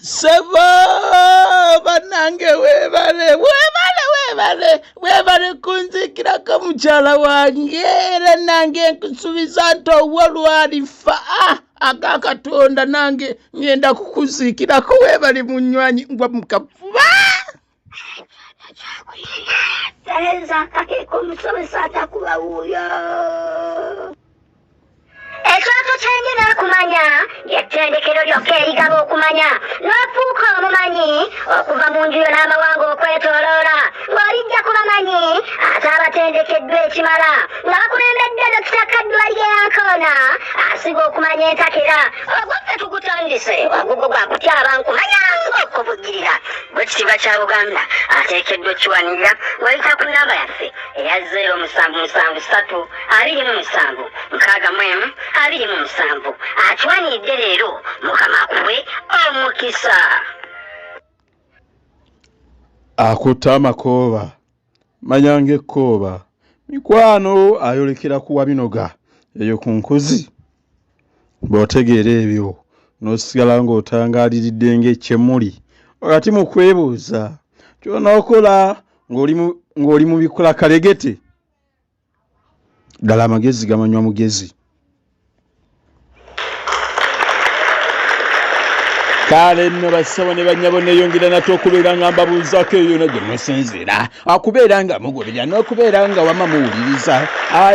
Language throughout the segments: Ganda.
Sebo banange webale kunzikira kamuchala wange era nange nkusubiza nto walwalifa akakatonda nange ngenda kukuzikirako webale munywanyi ngwa mukafuba Tereza kake kumusomesa atakuba uyo Ekyoto kyengera kumanya yettendekero lyokka okumanya n'ofuuka omumanyi okuva mu nju yo n'amawanga okwetooloola ng'olijja kubamanyi ate abatendekeddwa ekimala nga bakulembedde Dokita Kaddwali Yankona asiga okumanya entakera ogwaffe tugutandise wagugo gwa kutyaba nkumanya ng'okuvugirira gw'ekitiibwa kya Buganda ateekeddwa okiwanirira wayita ku nnamba yaffe eya 077327 27 akiwanidde leero mukama kuwe omukisa akutta amakooba manyanga ekkooba mikwano ayolekera kuwa binoga eyo ku nkuzi bw'otegeera ebyo n'osigala ng'otangaaliridde ng'ekyemmuli wakati mu kwebuuza ky'onookola ng'oli mu bikola kalegete ddala amagezi gamanywa mugezi kale nno bassabo ne bannyabo neeyongera nate okubeera nga mbabuuzako eyo no gye musinziira okubeera nga mugoberera n'okubeera nga wamma muwuliriza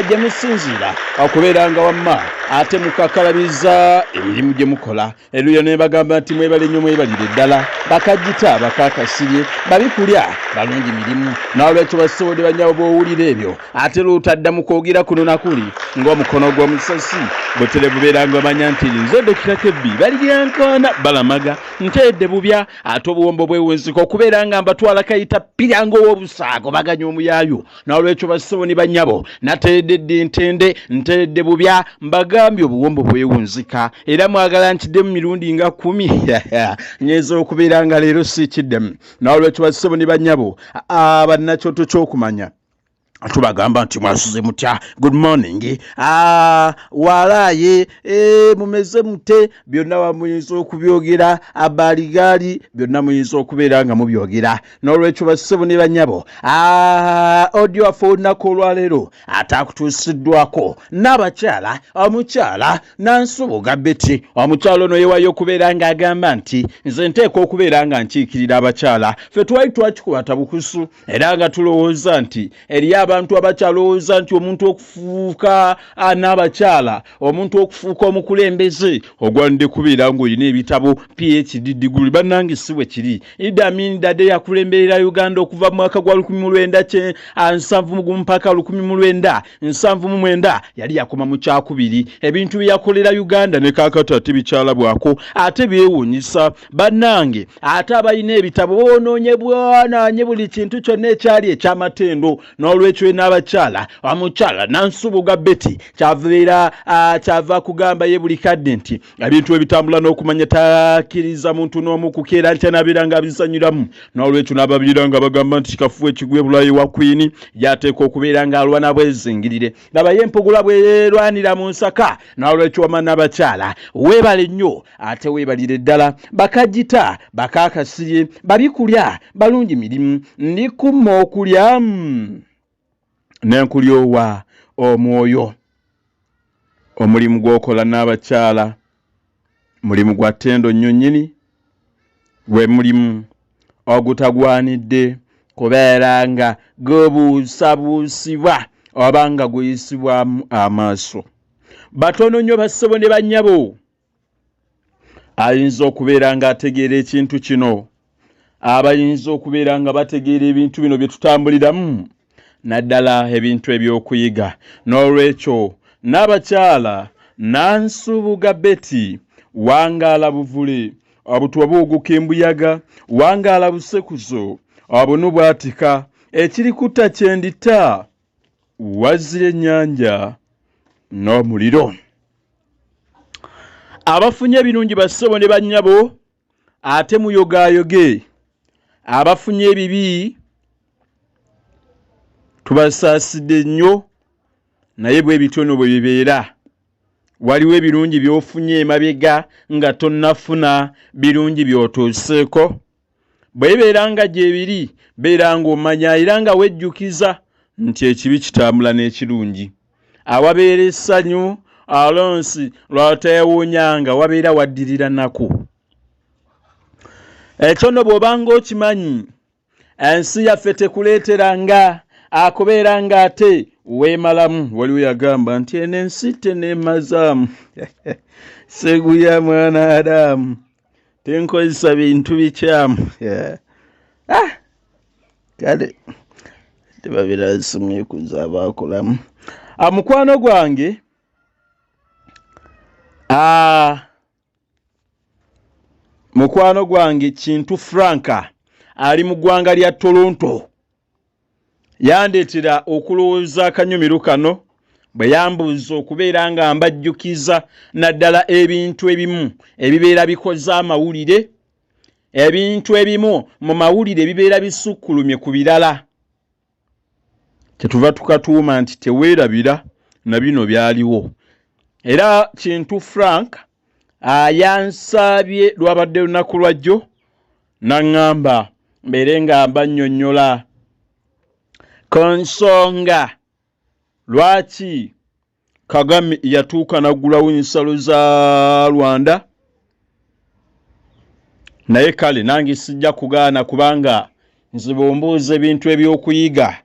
gye musinziira okubeera nga wamma ate mukakalabiza emirimu gye mukola eruyo ne bagamba nti mwebale nnyo mwebalire ddala bakajjita bakakasirye babikulya balungi mirimu n'olwekyo bassabo ne bannyabo b'owulira ebyo ate lwotaddamu kwogera kuno nakuli ng'omukono gw'omusasi bwe bubeera nga omanya nti nze Dokita Kebbi bali Yankona balamaga ntedde bubya ate obuwombo bwewunzika okubeera nga mbatwala kayita piranga ow'obusaago baganya omuyaayo n'olwekyo bassebo ne bannyabo nateedde ntedde bubya mbagambye obuwombo bwewunzika era mwagala nkiddemu mirundi nga 10 nyeeza okubeera nga leero siikiddemu n'olwekyo bassebo ne bannyabo bannakyoto ky'okumanya tubagamba nti mwasuze mutya good morning walaye mumeze mute byonna wamuyinza okubyogera abaligali byonna muyinza okubeera nga mubyogera n'olwekyo bassebo ne bannyabo audio waffe olunaku olwaleero ate akutuusiddwako n'abakyala omukyala Nansubuga Betty omukyala ono yeewayo okubeera nga agamba nti nze nteeka okubeera nga nkiikirira abakyala ffe twali twakikuwata bukusu era nga tulowooza nti eri abantu abakyalowooza nti omuntu okufuuka n'abakyala omuntu okufuuka omukulembeze ogwandde kubeera ng'olina ebitabo PhD degree bannange si bwe kiri Idi Amin Dade yakulemberera Uganda okuva mu mwaka gwa 1970 mpaka 1979 yali yakoma mu kyakubiri ebintu bye yakolera Uganda ne kaakati ate bikyalabwako ate byewuunyisa bannange ate abalina ebitabo boonoonye bwananye buli kintu kyonna ekyali ekyamatendo n'olwekyo n'abakyala omukyala Nansubuga Betty kyava kugamba ye buli kadde nti ebintu ebitambula n'okumanya takkiriza muntu n'omu kukeera nti anabeera nga abizanyiramu n'olwekyo n'ababeera nga bagamba nti kikafuba ekigwe bulayi wa Queen yateeka okubeera nga alwana bwezingirire laba ye empogula bwerwanira mu nsaka n'olwekyo wama n'abakyala weebale nnyo ate weebalire ddala bakajjita bakakasirye babikulya balungi mirimu ndikumma okulya n'enkulyowa omwoyo omulimu gw'okola n'abakyala mulimu gwa ttendo nnyo nnyini gwe mulimu ogutagwanidde kubeera nga gubuusabuusibwa oba nga guyisibwamu amaaso batono nnyo bassebo ne bannyabo ayinza okubeera nga ategeera ekintu kino abayinza okubeera nga bategeera ebintu bino bye tutambuliramu naddala ebintu ebyokuyiga n'olwekyo n'abakyala Nansubuga Betty wangaala buvule obutwa buuguka embuyaga wangaala busekuzo obunu bwatika ekiri kutta kyendita wazira ennyanja n'omuliro abafunye ebirungi bassebo ne bannyabo ate muyogaayoge abafunye ebibi tubasaasidde nnyo naye bwe bitono bwe bibeera waliwo ebirungi by'ofunye emabega nga tonnafuna birungi by'otuuseeko. bwe bibeera nga gye biri beera ng'omanya era nga wejjukiza nti ekibi kitambula n'ekirungi. Awabeera essanyu alonsi lw'oteewuunyanga wabeera waddirira nnaku. Ekyo nno bw'obanga okimanyi ensi yaffe tekuleeteranga akubeera ng'ate weemalamu. Waliwo yagamba nti eno ensi teneemazaamu seguya mwana Adamu tenkozesa bintu bikyamu. Kale tebabeera nsomye kuzaaba akolamu. Mukwano gwange mukwano gwange Kintu Franka ali mu ggwanga lya Toronto yandeetera okulowooza akanyumiru kano bwe yambuuza okubeera nga mbajjukiza naddala ebintu ebimu ebibeera bikoze amawulire, ebintu ebimu mu mawulire bibeera bisukkulumye ku birala kyetuva tukatuuma nti teweerabira na bino byaliwo. Era Kintu Frank yansabye lwabadde lunaku lwajjo n'aŋŋamba mbeere nga mbannyonnyola ku nsonga lwaki Kagame yatuuka n'aggulawo ensalo za Rwanda. Naye kale nange sijja kugaana kubanga nze bw'ombuuza ebintu eby'okuyiga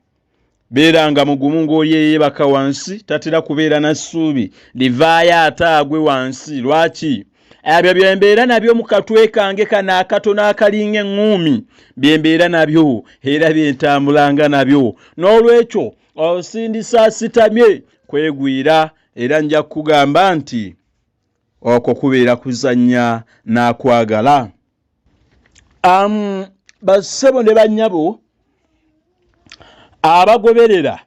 beera nga mugumu ng'oli eyeebaka wansi tatera kubeera na ssuubi livaayo ate agwe wansi. Lwaki? Ebyo bye mbeera nabyo mu katwe kange kano akatono akalinga eŋŋuumi bye mbeera nabyo era bye ntambulanga nabyo. N'olwekyo osindisa sitamye kwegwira era nja kugamba nti okwo kubeera kuzannya n'akwagala. Bassebo ne bannyabo abagoberera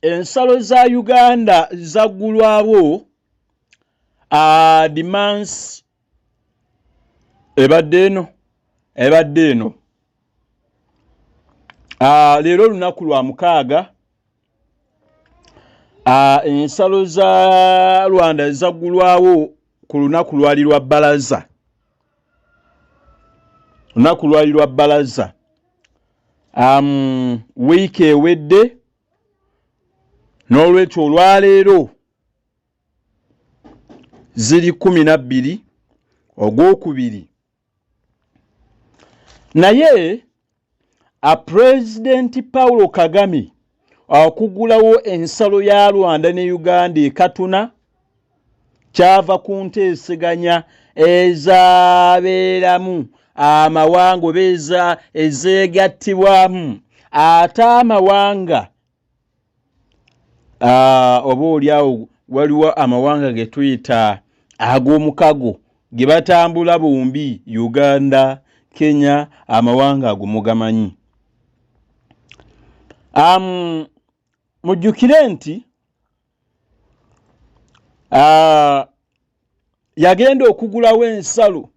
ensalo za Uganda zaggulwawo demands ebadde eno leero lunaku lwa 6 ensalo za Rwanda zaggulwawo ku lunaku lwali lwa bbalaza. Lunaku lwali lwa bbalaza wiiki ewedde, n'olwekyo olwaleero ziri 12 Ogwokubiri. Naye Pulezidenti Paulo Kagame okuggulawo ensalo ya Rwanda ne Uganda ekatuna kyava ku nteeseganya ezaabeeramu amawanga oba ezeegattibwamu ate amawanga oba oliawo waliwo amawanga ge tuyita ag'omukago ge batambula bombi Uganda, Kenya, amawanga ago mugamanyi. Mujjukire nti yagenda okugulawo ensalo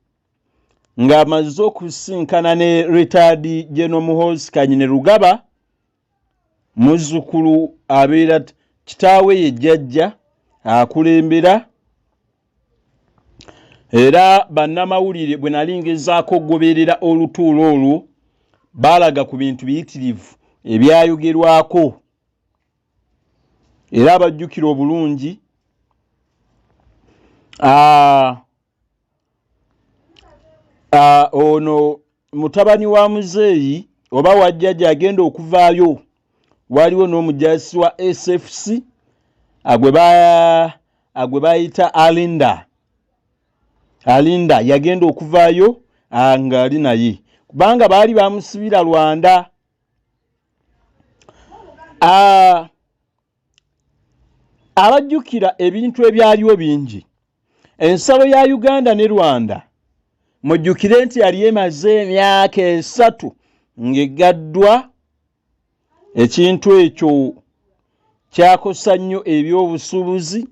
ng'amaze okusinkana ne retired General Muhoozi Kanyine muzzukulu abeera kitaawe ye jjajja akulembera. Era bannamawulire bwe nali ngezaako okugoberera olutuulo olwo baalaga ku bintu biyitirivu ebyayogerwako era abajjukira obulungi ono mutabani wa muzeeyi oba wajjajja agenda okuvaayo waliwo n'omujaasi wa SFC agwe bayita Alinda yagenda okuvaayo ng'ali naye kubanga baali bamusibira Rwanda. Abajjukira ebintu ebyaliwo bingi. Ensalo ya Uganda ne Rwanda mujjukire nti yali emaze emyaka 3 ng'eggaddwa. Ekintu ekyo kyakosa nnyo ebyobusuubuzi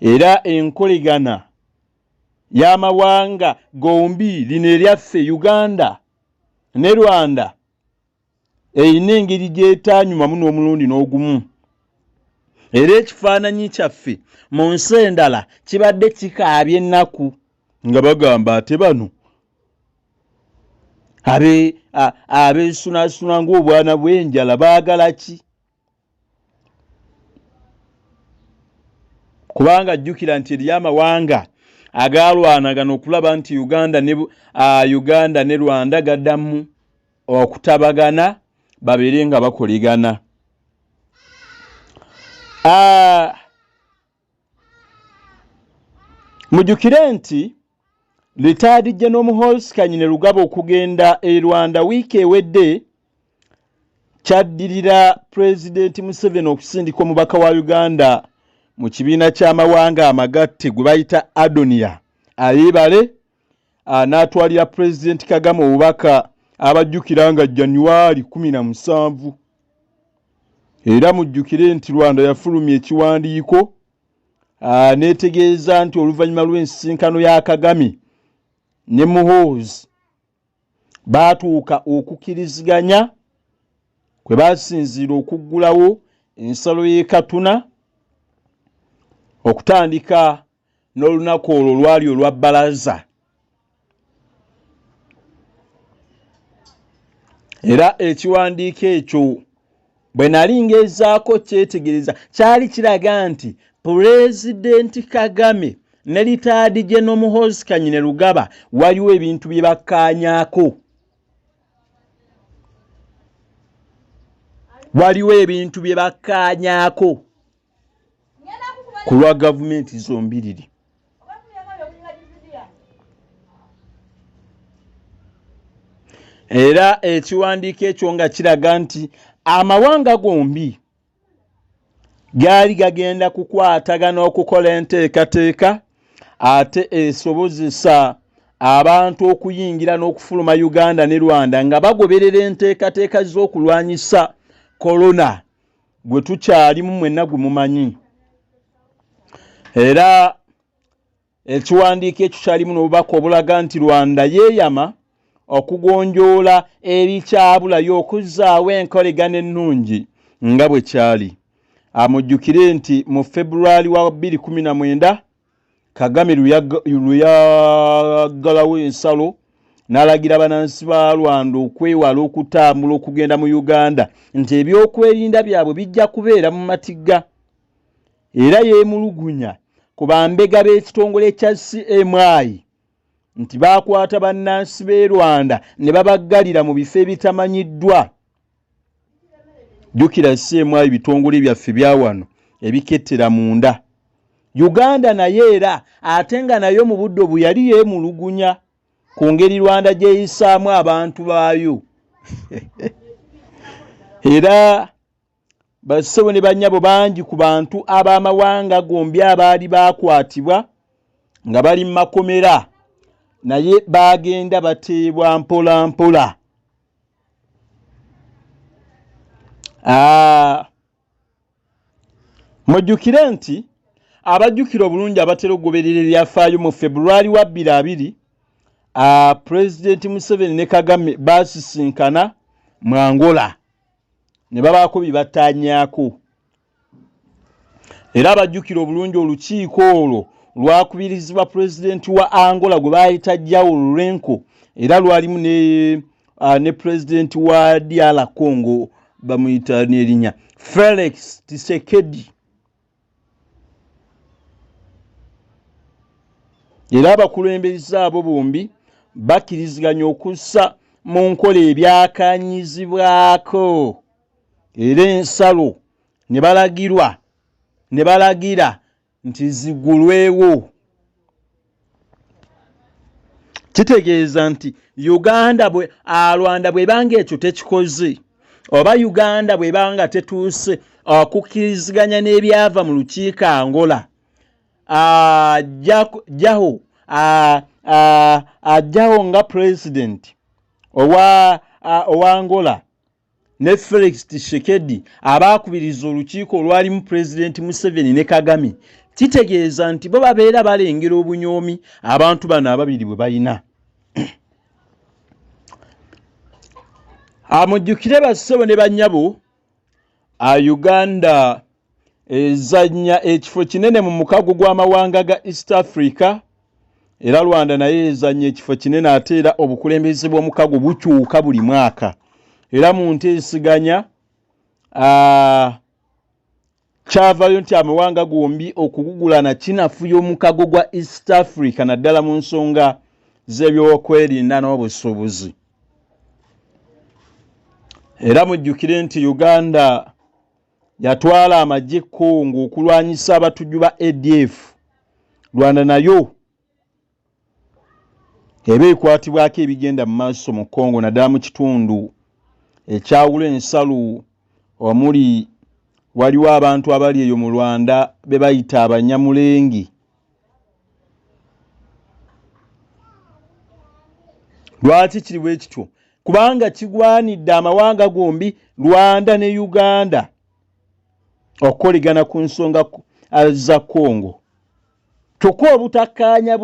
era enkolegana y'amawanga gombi lino eryaffe Uganda ne Rwanda eyina engeri gyetaanyumamu n'omulundi n'ogumu era ekifaananyi kyaffe mu nsi endala kibadde kikaabya ennaku nga bagamba ate bano abeesunasuna ng'obwana bw'enjala baagala ki? Kubanga jjukira nti eriyo amawanga agaalwanagana okulaba nti Uganda ne Rwanda gaddamu okutabagana babeere nga bakoligana. Mujjukire nti Retired General Muhoozi Kanyine Lugaba okugenda e Rwanda wiiki ewedde kyaddirira Pulezidenti Museveni okusindika omubaka wa Uganda mu kibiina ky'amawanga amagatte gwe bayita Adonia ayebale n'atwalira Pulezidenti Kagame obubaka abajjukira nga January 17. Era mujjukire nti Rwanda yafulumya ekiwandiiko neetegeeza nti oluvannyuma lw'ensisinkano ya Kagame ne Muhoozi baatuuka okukkiriziganya kwe basinziira okuggulawo ensalo y'e Katuna okutandika n'olunaku olwo lwali olwa bbalaza. Era ekiwandiiko ekyo bwe nali ngezaako kyetegereza kyali kiraga nti Pulezidenti Kagame ne Retired General Muhoozi Kanyine Lugaba waliwo ebintu bye bakkaanyaako. Waliwo ebintu bye bakkaanyaako ku lwa gavumenti zombiriri. Era ekiwandiiko ekyo nga kiraga nti amawanga gombi gaali gagenda kukwatagana okukola enteekateeka ate esobozesa abantu okuyingira n'okufuluma Uganda ne Rwanda nga bagoberera enteekateeka z'okulwanyisa korona gwe tukyalimu mwenna gwe mumanyi. Era ekiwandiiko ekyo kyalimu n'obubaka obulaga nti Rwanda yeeyama okugonjoola ebikyabulayo okuzzaawo enkolegana ennungi nga bwe kyali. Amujjukire nti mu February wa 2019 Kagame luyaggalawo ensalo n'alagira bannansi ba Rwanda okwewala okutambula okugenda mu Uganda nti ebyokwerinda byabwe bijja kubeera mu matigga. Era yeemulugunya ku bambega b'ekitongole kya CMI nti baakwata bannansi b'e Rwanda ne babaggalira mu bifo ebitamanyiddwa. Jjukira CMI bitongole byaffe bya wano ebikettera munda. Uganda naye era ate nga nayo mu buddo bwe yali yeemulugunya ku ngeri Rwanda gyeyisaamu abantu baayo. Era bassebo ne bannyabo bangi ku bantu ab'amawanga gombi abaali baakwatibwa nga bali mu makomera naye bagenda bateebwa mpola mpola. Mujjukire nti abajjukira obulungi abatera okugoberera ebyafaayo mu February wa 2020 Pulezidenti Museveni ne Kagame baasisinkana mu Angola ne babaako bye bataanyaako. Era abajjukira obulungi olukiiko olwo lwakubirizibwa Pulezidenti wa Angola gwe baayita João Lourenço era lwalimu ne Pulezidenti wa DR Congo bamuyita n'erinnya Felix Tshisekedi. Era abakulembeze abo bombi bakkiriziganya okussa mu nkola ebyakanyizibwako era ensalo ne balagira nti ziggulwewo. Kitegeeza nti Rwanda bw'ebanga ekyo tekikoze oba Uganda bw'ebanga tetuuse okukkiriziganya n'ebyava mu lukiiko Angola ajjaho nga President owa Angola ne Felix Tshisekedi abaakubiriza olukiiko olwalimu Pulezidenti Museveni ne Kagame. Kitegeeza nti bo babeera balengera obunyoomi abantu bano ababiri bwe balina. Amujjukire bassebo ne bannyabo Uganda ezannya ekifo kinene mu mukago gw'amawanga ga East Africa era Rwanda naye ezannya ekifo kinene ate era obukulembeze bw'omukago bukyuka buli mwaka era mu nteeseganya kyavayo nti amawanga gombi okugugulana kinafuya omukago gwa East Africa naddala mu nsonga z'ebyokwerinda n'obusuubuzi. Era mujjukire nti Uganda yatwala amagye Congo okulwanyisa abatujju ba ADF. Rwanda nayo eba ekwatibwako ebigenda mu maaso mu Congo naddala mu kitundu ekyawula ensalu omuli waliwo abantu abali eyo mu Rwanda be bayita Abanyamulengi. Lwaki kiri bwe kityo? Kubanga kigwanidde amawanga gombi Rwanda ne Uganda okukoligana ku nsonga za Congo. Kyokka obutakkaanya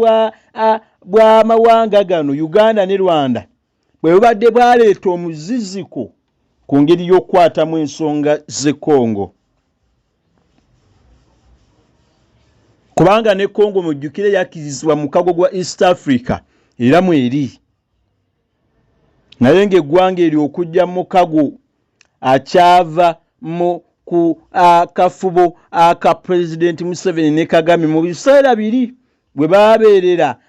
bw'amawanga gano Uganda ne Rwanda bwe bubadde bwaleeta omuziziko ku ngeri y'okukwatamu ensonga z'e Congo. Kubanga ne Congo mujjukire yakkirizibwa mu mukago gwa East Africa era mweri. Naye ng'eggwanga eryo okujja mu mukago akyava mu ku akafubo aka President Museveni ne Kagame mu biseera biri bwe babeerera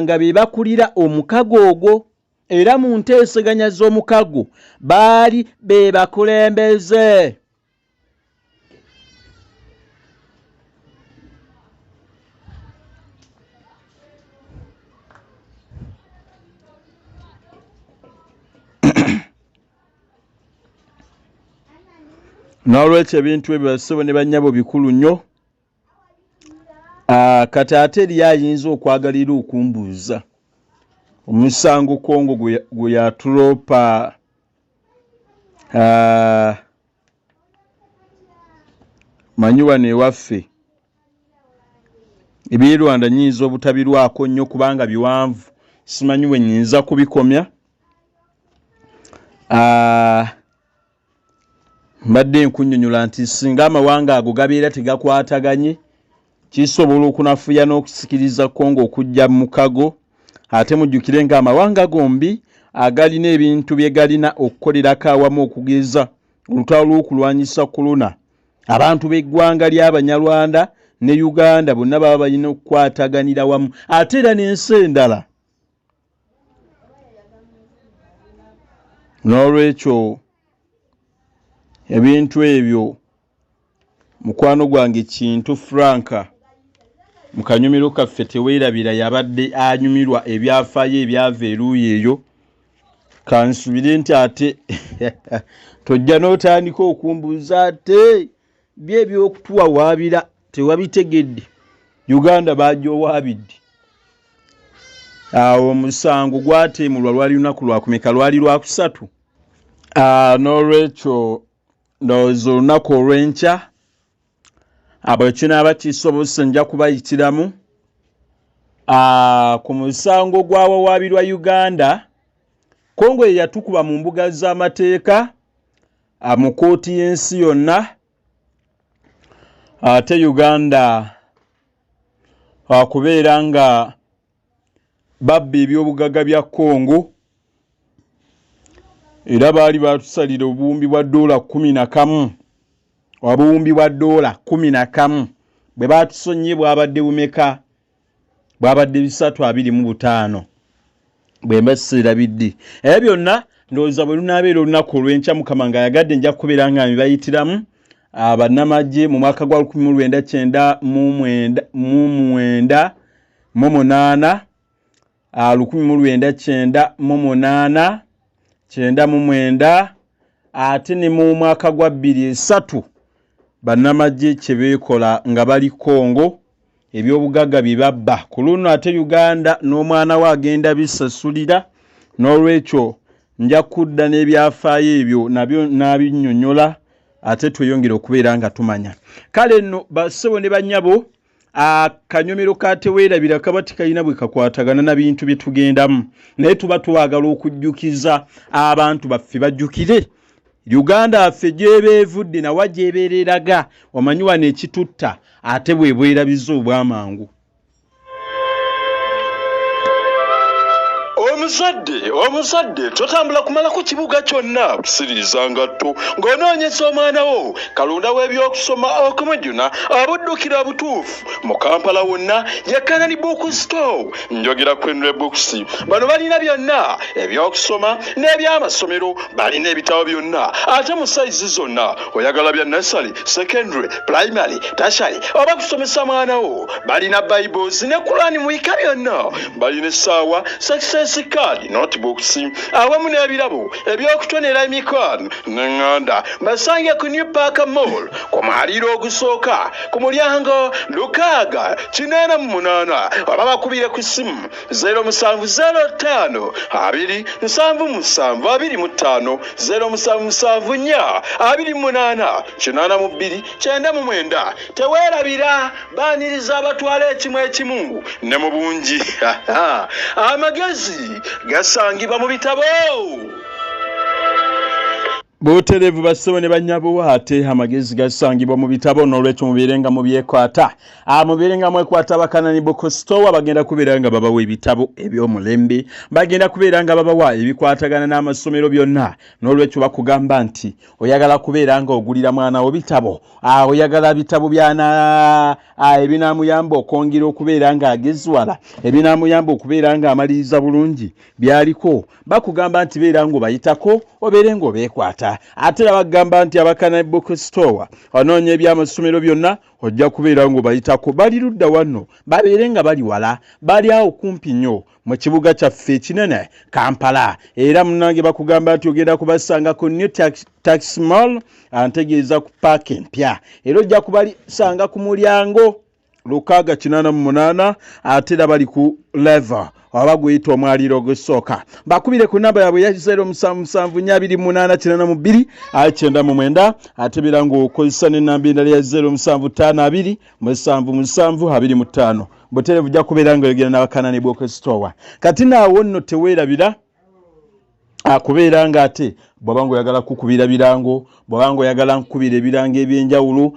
nga be bakulira omukago ogwo era mu nteeseganya z'omukago baali be bakulembeze. N'olwekyo ebintu ebyo bassebo ne bannyabo bikulu nnyo. Kati ate eriyo ayinza okwagalira okumbuuza omusango Congo gwe yatuloopa manyi wano ewaffe eby'e Rwanda nnyinza obutabirwako nnyo kubanga biwanvu simanyi bwe nnyinza kubikomya. Mbadde nkunnyonnyola nti singa amawanga ago gabeera tegakwataganye kisobola okunafuya n'okusikiriza Congo okujja mu mukago. Ate mujjukire nga amawanga gombi agalina ebintu bye galina okukolerako awamu okugeza olutalo lw'okulwanyisa korona. Abantu b'eggwanga ly'Abanyarwanda ne Uganda bonna baba balina okukwataganira wamu ate era n'ensi endala. N'olwekyo ebintu ebyo mukwano gwange Kintu Franka mu kanyumiro kaffe teweerabira yabadde anyumirwa ebyafaayo ebyava eruuyi eyo. Kansubire nti ate tojja n'otandika okumbuuza ate by'ebyokutuwawaabira tewabitegedde Uganda baajowaabidde. Omusango gwateemulwa lwali lunaku lwakumeka lwali lwakusatu. N'olwekyo ndowooza olunaku olw'enkya bwe kinaaba kisobose nja kubayitiramu ku musango gwawawaabirwa Uganda. Congo ye yatukuba mu mbuga z'amateeka mu kooti y'ensi yonna ate Uganda kubeera nga babba ebyobugagga bya Congo era baali batusalira obuwumbi bwa $11 obuwumbi bwa $11 bwe batusonye bwabadde bumeka? Bwabadde 325 bwe mbaseera biddi. Ebyo byonna ndowooza bwe lunaabeera olunaku olw'enkya Mukama ng'ayagadde nja kubeera nga mbibayitiramu bannamagye mu mwaka gwa 1998 1998 ate ne mu mwaka gwa 2003 bannamagye kye beekola nga bali Congo ebyobugagga bye babba. Ku luno ate Uganda n'omwana we agenda bisasulira. N'olwekyo nja kudda n'ebyafaayo ebyo nabyo n'abinnyonnyola ate tweyongera okubeera nga tumanya. Kale nno bassebo ne bannyabo akanyomero kateweerabira kaba tikalina bwe kakwatagana na bintu bye tugendamu naye tuba twagala okujjukiza abantu baffe bajjukire Uganda affe gyebevudde na wajebereraga omanyi wano ekitutta ate bwebwerabiza obwamangu. Omuzadde totambula kumala ku kibuga kyonna kusiriza ngatto ng'onoonyesa omwana wo kalonda w'ebyokusoma okumujjuna abuddukira butuufu mu Kampala wonna ye Kanani Book Store njogera Kwenre Books. Bano balina byonna ebyokusoma n'ebyamasomero, balina ebitabo byonna ate mu sayizi zonna. Oyagala bya nursery, secondary, primary, tertiary oba kusomesa mwana wo, balina Bibles ne Quran mu bika byonna. Balina essaawa, success card, notebooks awamu n'ebirabo ebyokutonera emikwano n'eŋŋanda. Basange ku New Park Mall ku mwaliiro ogusooka ku mulyango 688 oba bakubire ku ssimu 0705 277 25 0774 28 82 99. Teweerabira baaniriza abatwala ekimu ne mu bungi. Amagezi gasangibwa mu bitabo. Boterevu bassebo ne bannyabo ate amagezi gasangibwa mu bitabo n'olwekyo mubeerenga mu byekwata. Mubeerenga mwekwata Kanani Book Store bagenda kubeera nga babawa ebitabo eby'omulembe, bagenda kubeera nga babawa ebikwatagana n'amasomero byonna. N'olwekyo bakugamba nti oyagala kubeera nga ogulira mwana wo bitabo, oyagala bitabo byana ebinaamuyamba okwongera okubeera nga agezwala, ebinaamuyamba okubeera nga amaliriza bulungi byaliko, bakugamba nti beera ng'obayitako obeere ng'obeekwata. Ate bagamba nti Kanani Book Store onoonya ebyamasomero byonna ojja kubeera ng'obayitako. Bali ludda wano, babeere nga bali wala, bali awo kumpi nnyo mu kibuga kyaffe ekinene Kampala. Era munnange bakugamba nti ogenda kubasanga ku New Taxi Mall, antegeeza ku paaka empya. Era ojja kubasanga ku mulyango 688 ate era bali ku level oba guyita omwaliiro ogusooka. Bakubire ku namba yaabwe ya 0777899299 ate beera ng'okozesa n'ennamba endala ya 0752777225. Buterevu ojja kubeera ng'oyogera n'Abakanani Book Store. Kati naawo nno teweerabira akubeera nga ate bw'oba ng'oyagala kukubira birango, bw'oba ng'oyagala nkukubira ebirango eby'enjawulo,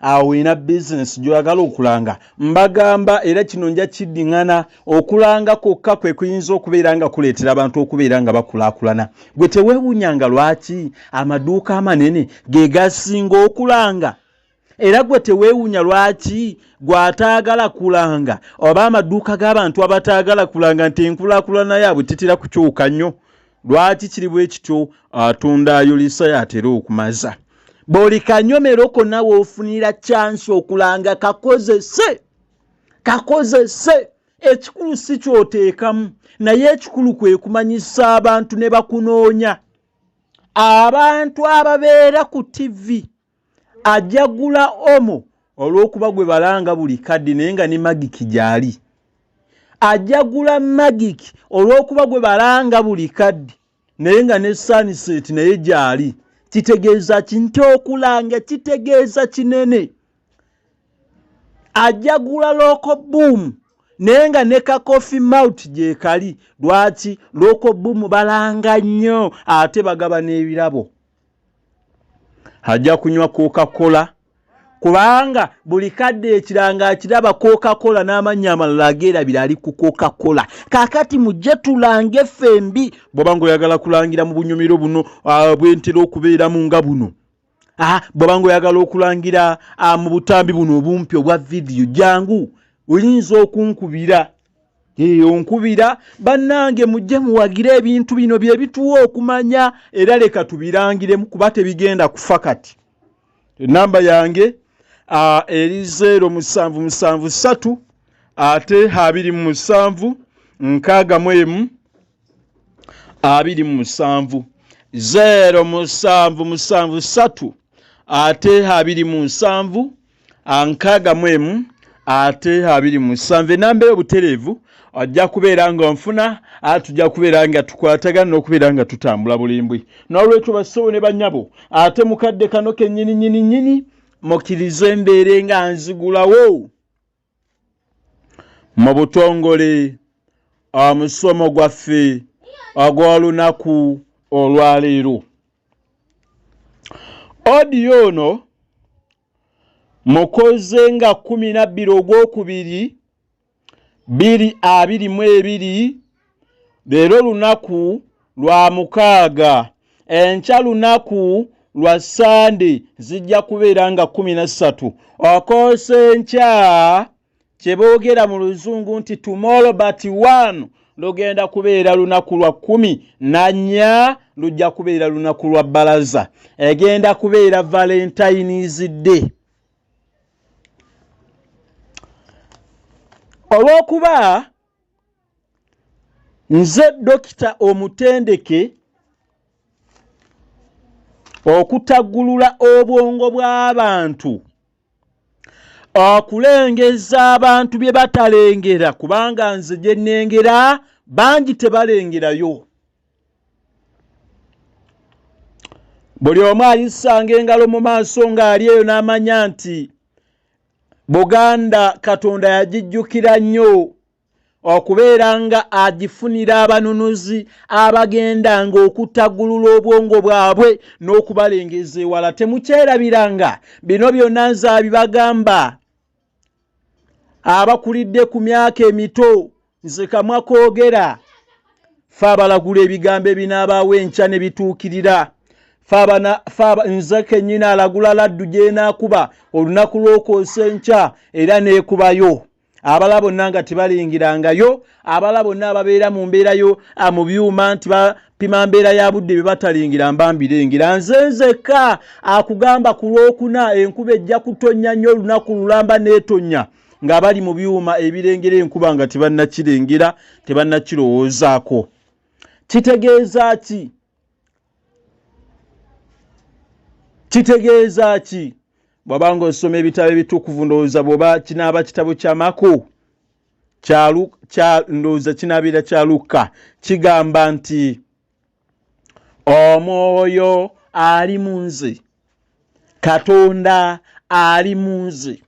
olina bizinesi gy'oyagala okulanga, mbagamba era kino nja kiddiŋŋana okulanga kwokka kwe kuyinza okubeera nga kuleetera abantu okubeera nga bakulaakulana. Gwe teweewuunyanga lwaki amaduuka amanene ge gasinga okulanga, era gwe teweewuunya lwaki gw'ataagala kulanga oba amaduuka g'abantu abataagala kulanga nti enkulaakulana yaabwe tetera kukyuka nnyo. Lwaki kiri bwe kityo? Atunda ayulisa yatera okumaza. Buli kanyomero konna woofunira chansi okulanga kakozese. Ekikulu si kyoteekamu, naye ekikulu kwe kumanyisa abantu ne bakunoonya. Abantu ababeera ku TV ajagula omo olw'okuba gwe balanga buli kaddi naye nga ne magiki gyali. Ajagula magiki olw'okuba gwe balanga buli kaddi naye nga ne sunset naye gyali. Kitegeeza kinti okulanga kitegeeza kinene. Ajagula loko boom naye nga ne ka coffee mouth gye kali. Lwaki? Loko boom balanga nnyo ate bagaba n'ebirabo. Ajja kunywa Coca-Cola kubanga buli kadde ekiranga akiraba Coca-Cola n'amannya amalala ageerabira ali ku Coca-Cola. Kaakati mujje tulange ffembi bw'oba ng'oyagala kulangira mu bunyumiro buno bwentera okubeeramu nga buno. Bw'oba ng'oyagala okulangira mu butambi buno obumpi obwa vidiyo, jangu oyinza okunkubira. Onkubira bannange mujje muwagire ebintu bino bye bituwa okumanya era leka tubirangiremu kuba tebigenda kufa kati. Namba yange eri 0773 ate 27 61 27 0773 ate 27 61 ate 27. Namba y'obutereevu ajja kubeera nga nfuna tujja kubeera nga tukwatagana n'okubeera nga tutambula bulimbwi. N'olwekyo bassebo ne bannyabo ate mukadde kano kennyini mukkirize mbeere nga nzigulawo mu butongole omusomo gwaffe ogw'olunaku olwaleero. Audio ono mukoze nga 12 ogwokubiri 2022 leero lunaku lwa mukaaga enkya lunaku lwa Sunday zijja kubeera nga 13 okose enkya kyeboogera mu luzungu nti tomorrow but one lugenda kubeera lunaku lwa 14 lujja kubeera lunaku lwa balaza egenda kubeera Valentayini's Day. Olwokuba nze Dokita omutendeke okutaggulula obwongo bw'abantu okulengeza abantu bye batalengera kubanga nze gye nnengera bangi tebalengerayo. Buli omu ayisanga engalo mu maaso ng'ali eyo n'amanya nti Buganda Katonda yagijjukira nnyo okubeera nga agifunira abanunuzi abagendanga okutaggulula obwongo bwabwe n'okubalengeza ewala. Temukyerabiranga bino byonna nze abibagamba abakulidde ku myaka emito nze kamwa koogera fe abalagula ebigambo ebinaabaawo enkya ne bituukirira nze kennyini alagula laddu gy'enaakuba olunaku lw'okwosa enkya era neekubayo. Abala bonna nga tebalengerangayo, abala bonna ababeera mu mbeerayo mu byuma nti bapima mbeera ya budde bye batalengera mbambirengera. Nze nzekka akugamba ku lwokuna enkuba ejja kutonnya nnyo olunaku lulamba n'etonnya nga bali mu byuma ebirengera enkuba nga tebannakirengera tebannakirowoozaako. Kitegeeza ki? Kitegeeza ki? Bw'obanga osoma ebitabo ebitukuvu ndowooza bw'oba kinaaba kitabo kya Mako ndowooza kinaabeera kya Luka kigamba nti omwoyo ali mu nze, Katonda ali mu nze.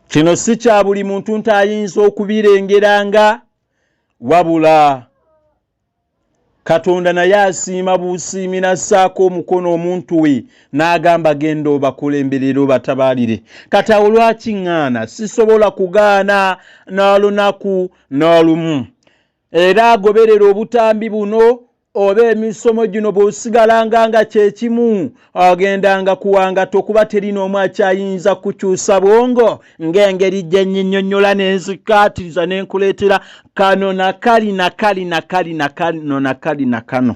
Kino si kya buli muntu nti ayinza okubirengeranga wabula Katonda naye asiima busiimi n'assaako omukono omuntu we n'agamba genda obakulemberera obatabaalire. Kati awo lwaki ŋŋaana? Sisobola kugaana n'olunaku n'olumu. Era agoberera obutambi buno oba emisomo gino bw'osigalanga nga kye kimu ogendanga kuwangata okuba teri n'omu akyayinza kukyusa bwongo ng'engeri gye nnyinnyonnyola n'enzikaatiriza n'enkuleetera kano na kali na kali na kali na kano na kali na kano.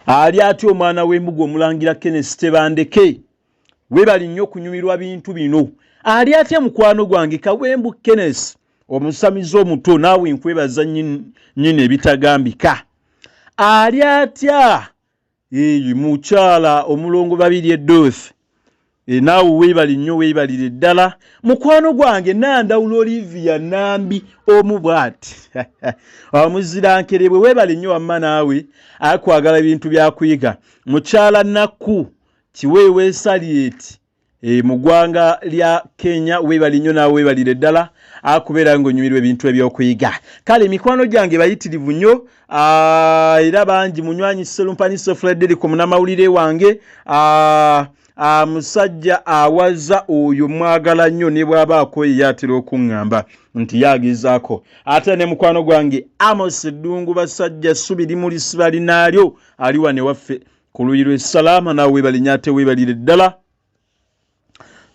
Ali atyo omwana w'embuga omulangira Kenneth Tebandeke weebali nnyo okunyumirwa bintu bino. Ali atya mukwano gwange Kawembu Kenneth omusamizi omuto naawe nkwebaza nnyini ebitagambika. Ali atya mukyala omulongo babiri Dorothy naawe weebali nnyo weebalire ddala. Mukwano gwange Nandawulo Olivia Nambi omu bw'ati omuzirankerebwe weebali nnyo wamma naawe akwagala ebintu byakuyiga. Mukyala Nakku Kiweewe Salieti mu ggwanga lya Kenya weebali nnyo naawe weebalire ddala akubeera ng'onyumirwa ebintu ebyokuyiga. Kale mikwano gyange bayitirivu nnyo era bangi munywanyi Serumpanise Frederick munamawulire wange musajja awaza oyo mwagala nnyo ne bw'abaako ye yatera okuŋŋamba nti yagezaako. Ate ne mukwano gwange Amos Ddungu basajja subiri muli sibali naalyo ali wane waffe ku luyi lw'Essalaama naawe weebali ate weebalire ddala.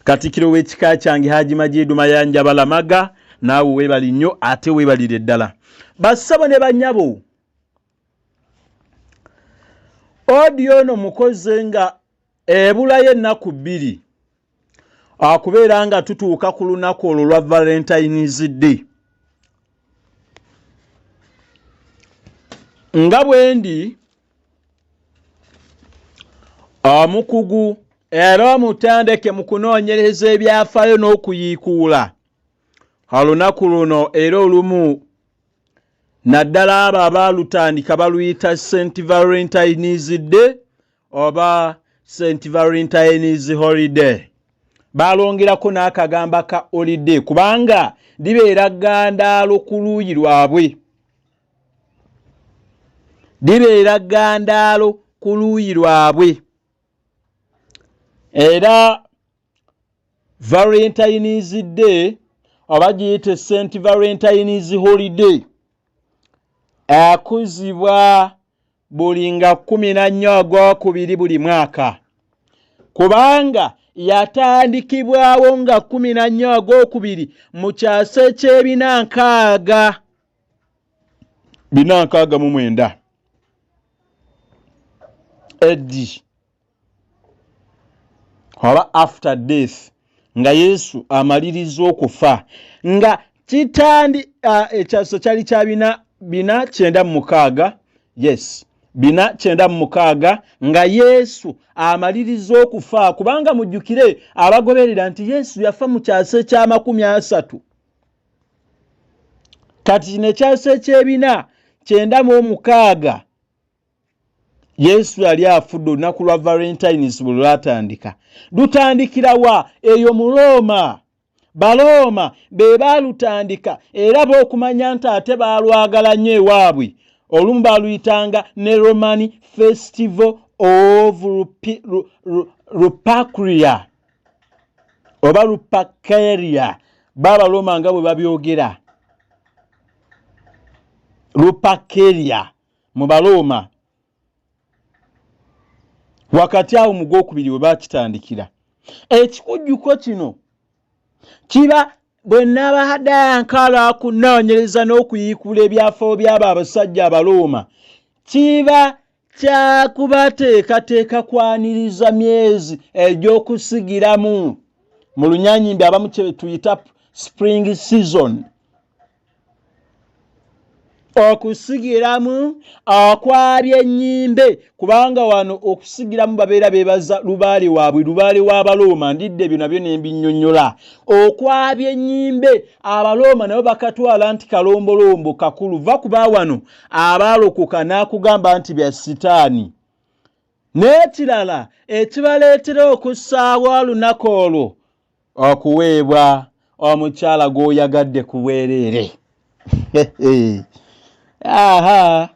Katikiro w'ekika kyange Haji Majidu Mayanja Balamaga naawe weebali nnyo ate weebalire ddala. Bassabo ne bannyabo audio ono mukoze nga ebulayo ennaku 2 akubeera nga tutuuka ku lunaku olwo lwa Valentayini's Day. Nga bwendi omukugu era omutandeke mu kunoonyereza ebyafaayo n'okuyiikuula olunaku luno era olumu naddala abo abaalutandika baluyita St. Valentayini's Day oba St. Valentayini's Holiday. Balongerako n'akagamba ka holiday kubanga libeera ggandaalo ku luuyi lwabwe. libeera ggandaalo ku luuyi lwabwe. Era Valentayini's Day oba giyite St. Valentayini's Holiday akuzibwa buli nga 14 Ogwokubiri buli mwaka, kubanga yatandikibwawo nga 14 Ogwokubiri mu kyasa eky'ebinankaaga 469 AD oba after death, nga Yesu amaliriza okufa, nga kitandi ekyaso kyali kya 496. Yes, 496 nga Yesu amaliriza okufa, kubanga mujjukire abagoberera nti Yesu yafa mu kyasa ekya 30. Kati kino ekyasa eky'ebina 996 Yesu yali afudde olunaku lwa Valentayini's bwe lwatandika. Lutandikira eyo mu Roma. Baroma be baalutandika era b'okumanya nti ate baalwagala nnyo ewaabwe. Olumu baaluyitanga ne Roman Festival of Lupercalia oba Lupercalia, Babaloma nga bwe babyogera. Lupercalia mu Baroma. Wakati awo mu Gwokubiri we baakitandikira. Ekikujjuko kino kiba bwe nabadde nkala kunoonyereza n'okuyiikula ebyafaayo by'abo abasajja Abaroma, kiba kyakubateekateeka kwaniriza myezi egy'okusigiramu mu Lunyanyimbe abamu kye tuyita spring season. Okusigiramu akwabya ennyimbe, kubanga wano okusigiramu babeera beebaza lubaale waabwe, lubaale w'Abaroma. Ndidde ebyo nabyo ne mbinnyonnyola. Okwabya ennyimbe Abaroma nabo bakatwala nti kalombolombo kakulu. Va kuba wano abaalokoka n'akugamba nti bya sitaani. N'ekirala ekibaleetera okussaawo olunaku olwo, okuweebwa omukyala gw'oyagadde ku bwereere. Aha,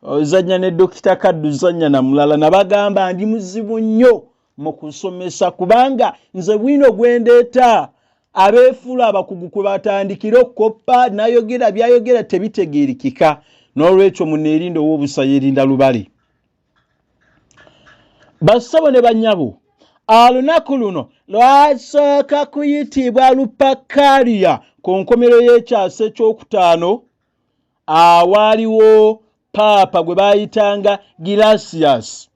ozanya ne Dokita Kaddu zanya na mulala nabagamba ndi muzibu nnyo mu kusomesa, kubanga nze bwino gwendeeta abeefuula abakugu kwe batandikira okukoppa n'ayogera byayogera tebitegeerikika. N'olwekyo muneerinda ow'obusa yerinda lubale. Bassabo ne bannyabo, olunaku luno lwasooka kuyitibwa Lupercalia ku nkomero y'ekyasa ekyokutaano. Awaaliwo paapa gwe baayitanga Girasias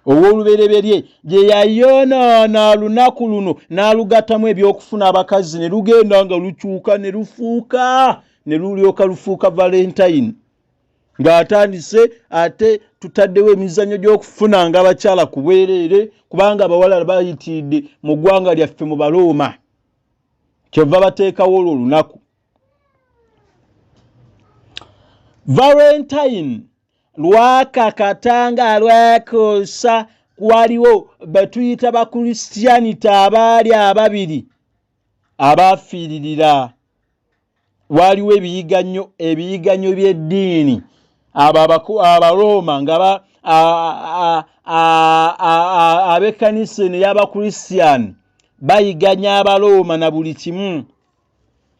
ow'olubereberye, gye yayoonoona olunaku luno n'alugattamu ebyokufuna abakazi, ne lugenda nga lukyuka ne lufuuka, ne lulyoka lufuuka Valentine, ng'atandise ate tutaddewo emizannyo gy'okufunanga abakyala ku bwereere, kubanga abawala bayitiridde mu ggwanga lyaffe mu Baroma. Kyova bateekawo olwo olunaku. Valentine lwakakatanga lwekoosa waliwo betuyita Bakristianity abaali ababiri abafiiririra. Waliwo ebiyiganyo by'eddiini Abaroma nga ab'ekkanisa eno y'Abakristian bayiganya Abaroma na buli kimu.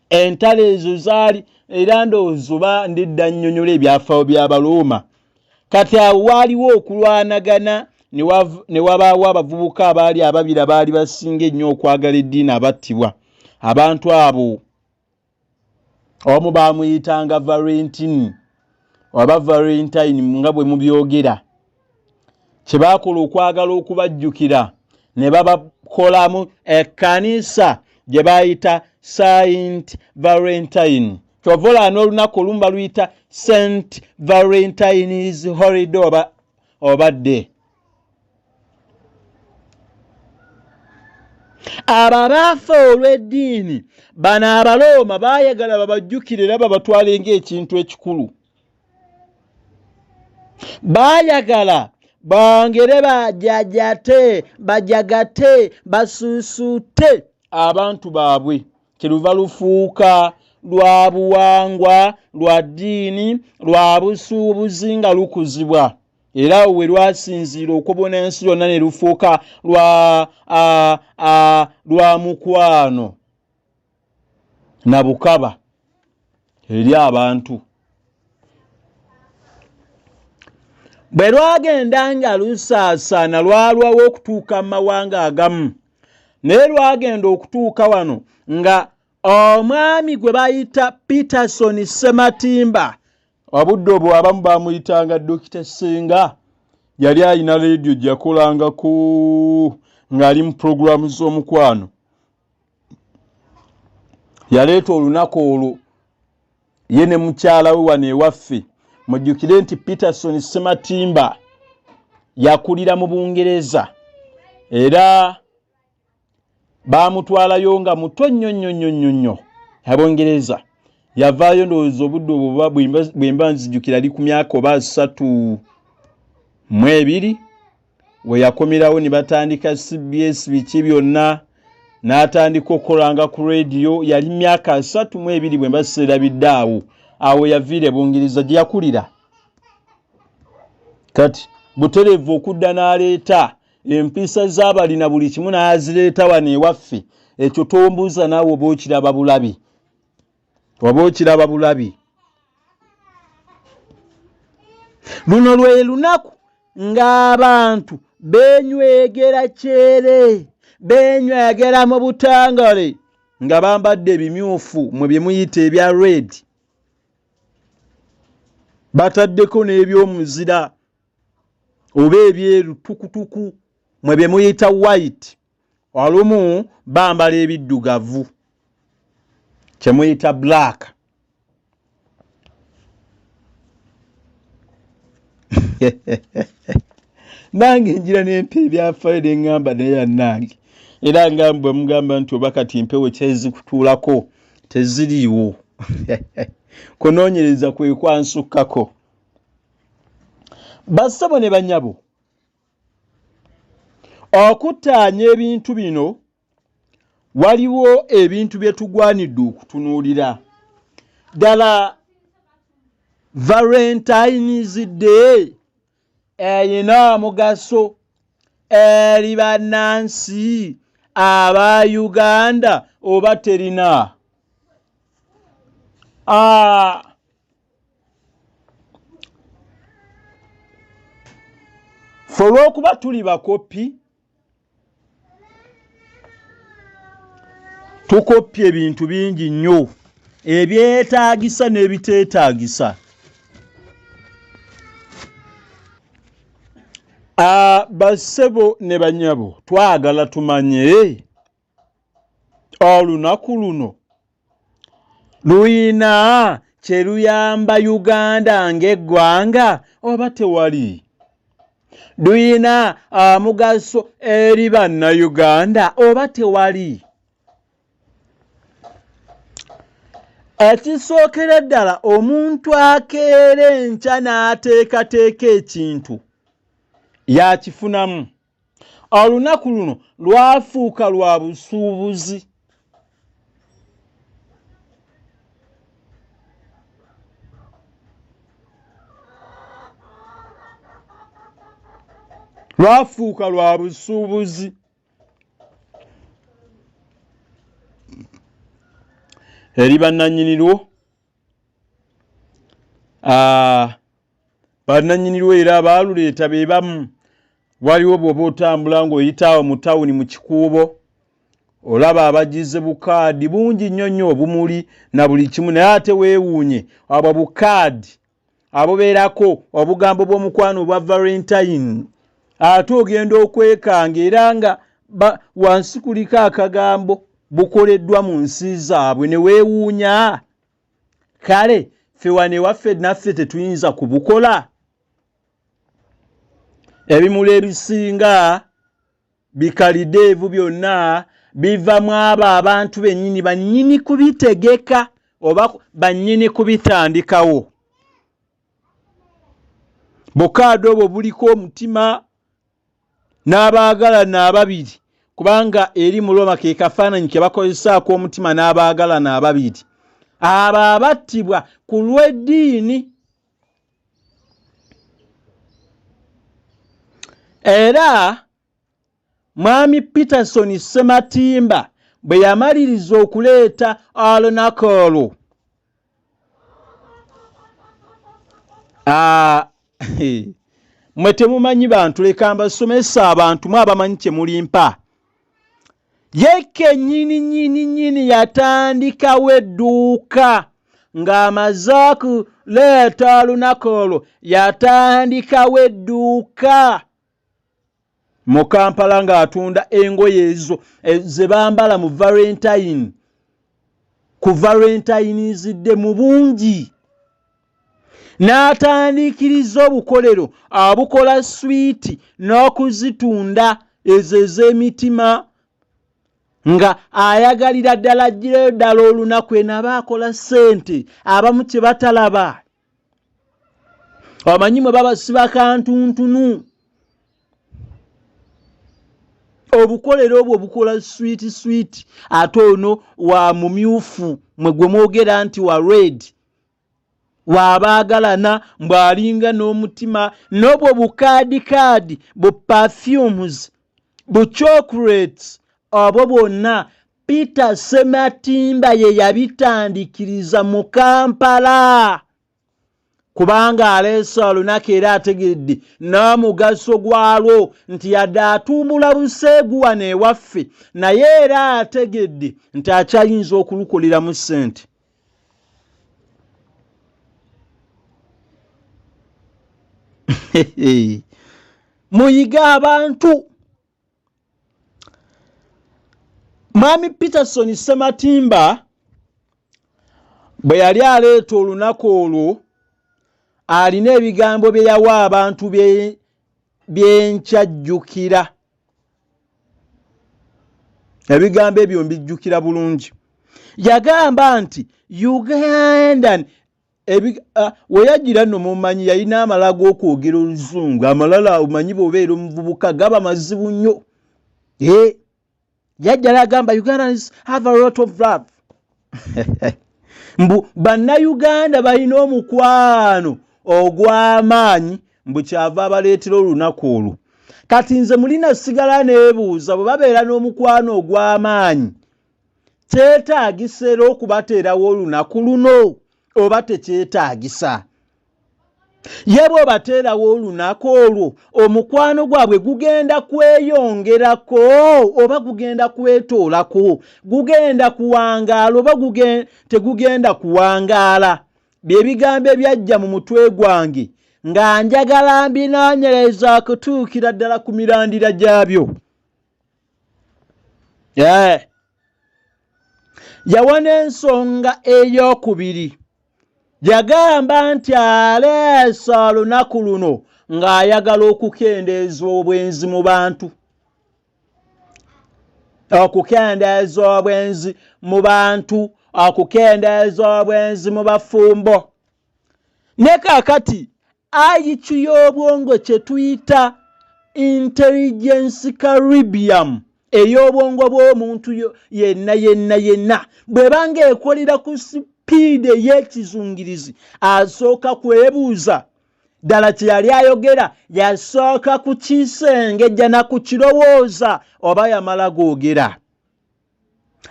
Entalo ezo zaali era ndowooza oba ndidda nnyonnyola ebyafaayo by'Abaroma. Kati awo waaliwo okulwanagana ne wabaawo abavubuka abaali ababiri abaali basinga ennyo okwagala eddiini abattibwa. Abantu abo omu baamuyitanga Valentini oba Valentine nga bwe mubyogera. Kye baakola okwagala okubajjukira ne babakolamu ekkanisa gye baayita Saint Valentine. Kyova n'olunaku olumu baluyita St. Valentine's Holiday oba Day. Abo abaafa olw'eddiini bano Abaroma baayagala babajjukire era babatwale ng'ekintu ekikulu. Baayagala bongere bajagate basuusuute abantu baabwe, kyeluva lufuuka lwa buwangwa lwa ddiini lwa busuubuzi nga lukuzibwa era we lwasinziira okubona ensi yonna ne lufuuka lwa mukwano na bukaba eri abantu. Bwe lwagenda nga lusaasaana lwalwawo okutuuka mu mawanga agamu naye lwagenda okutuuka wano nga omwami gwe bayita Peterson Ssematimba obudde obwo abamu bamuyitanga Dokita Ssenga yali alina leediyo gyakolangako ng'ali mu puroguramu z'omukwano. Yaleeta olunaku olwo ye ne mukyala we wano ewaffe. Mujjukire nti Peterson Ssematimba yakulira mu Bungereza era baamutwalayo nga muto nnyo Abongereza. Yavaayo ndowooza obudde obwo bwe mba nzijjukira ali ku myaka oba 32 we yakomerawo ne batandika CBS biki byonna n'atandika okukolanga ku radio. Yali myaka 32 bwe mba sirabidde awo yaviire Bungereza gye yakulira. Kati buterevu okudda n'aleeta empisa z'abalina buli kimu n'azireeta wano ewaffe. Ekyo tombuuza naawe oba okiraba bulabi. Luno lwe lunaku ng'abantu beenywegera kyere, beenywegera mu butangale nga bambadde ebimyufu mwe bye muyita ebya red, bataddeko n'ebyomuzira oba ebyeru tukutuku mwe bye muyita white, olumu bambala ebiddugavu kye muyita black. Nange njira n'empa ebyafaayo ne ŋŋamba naye yannange era ngambwe mugamba nti oba kati mpewo kyezikutuulako teziriiwo. Kunoonyereza kwe kwansukkako. Bassebo ne bannyabo, okuttaanya ebintu bino waliwo ebintu bye tugwanidde okutunuulira. Ddala Valentine's Day eyina mugaso eri bannansi aba Uganda oba terina? Ffe olw'okuba tuli bakopi, tukoppye ebintu bingi nnyo ebyetaagisa n'ebiteetaagisa. Bassebo ne bannyabo, twagala tumanye olunaku luno luyina kye luyamba Uganda ng'eggwanga oba tewali? Luyina mugaso eri bannayuganda oba tewali? Ekisookera ddala omuntu akeera enkya n'ateekateeka ekintu yakifunamu. Olunaku luno lwafuuka lwa busuubuzi. Lwafuuka lwa busuubuzi. Eri bannannyinirwo, bannannyinirwo era baaluleeta be bamu. Waliwo bw'oba otambula ng'oyitaawo mu tawuni mu kikuubo olaba abagize bukaadi bungi nnyo obumuli na buli kimu, naye ate weewuunye abo bukaadi abobeerako obugambo bw'omukwano obwa Valentayini, ate ogenda okwekanga era nga wansi kuliko akagambo bukoleddwa mu nsi zaabwe ne weewuunya. Kale ffe wano ewaffe naffe tetuyinza kubukola? Ebimuli ebisinga bikalideevu byonna bivamu abo abantu bennyini bannyini kubitegeka oba bannyini kubitandikawo. Bukaadi obwo buliko omutima n'abaagalana ababiri, kubanga eri mu Roma ke kafaananyi ke bakozesaako omutima n'abaagalana ababiri. abo abattibwa ku lw'eddiini. Era Mwami Peterson Ssematimba bwe yamaliriza okuleeta olunaku olwo mwe temumanyi bantu leka mbasomesa abantu mwe abamanyi kye mulimpa. Ye kennyini yatandikawo edduuka ng'amaze okuleeta olunaku olwo, yatandikawo edduuka mu Kampala ng'atunda engoye ezo ze bambala mu Valentayini, ku Valentayinizidde mu bungi. N'atandikiriza obukolero abukola swiiti n'okuzitunda ezo ez'emitima, nga ayagalira ddala aggirayo ddala olunaku eno aba akola ssente abamu kye batalaba. Omanyi mwe babasiba kantuntunu. Obukolero obwo bukola swiiti ate ono wa mumyufu mwe gwe mwogera nti wa red, wabaagalana mbw'alinga n'omutima, n'obwo bukaadikaadi, bu perfumes, bu chocolates, obwo bwonna Peter Ssematimba ye yabitandikiriza mu Kampala, kubanga aleese olunaku era ategedde n'omugaso gwalwo nti yadde atumbula buseegu wano ewaffe, naye era ategedde nti akyayinza okulukoleramu ssente. Muyiga abantu. Mwami Peterson Ssematimba bwe yali aleeta olunaku olwo, alina ebigambo bye yawa abantu byenkyajjukira. Ebigambo ebyo mbijjukira bulungi. Yagamba nti Ugandan we yajjira nno mumanyi yalina amala g'okwogera oluzungu, amalala omanyi bw'obeera omuvubuka gaba mazibu nnyo. Yajja n'agamba Ugandans have a lot of love. Mbu bannayuganda balina omukwano ogw'amaanyi, mbu kyava abaleetera olunaku olwo. Kati nze mulina sigala neebuuza, bwe babeera n'omukwano ogw'amaanyi kyetaagisa era okubateerawo olunaku luno oba tekyetaagisa? Ye bw'obateerawo olunaku olwo omukwano gwabwe gugenda kweyongerako oba gugenda kwetoolako? Gugenda kuwangaala oba tegugenda kuwangaala? Bye bigambo ebyajja mu mutwe gwange nga njagala mbinoonyereza okutuukira ddala ku mirandira gyabyo. Yawona ensonga ey'okubiri. Yagamba nti aleese olunaku luno ng'ayagala okukendeeza obwenzi mu bantu. Okukendeeza obwenzi mu bantu, okukendeeza obwenzi mu bafumbo. Ne kaakati IQ y'obwongo kye tuyita intelligence Caribbean, ey'obwongo bw'omuntu yenna bw'ebanga ekolera ku sipiidi ey'ekizungirizi, asooka kwebuuza ddala kye yali ayogera, yasooka kukisengejja na kukirowooza oba yamala googera.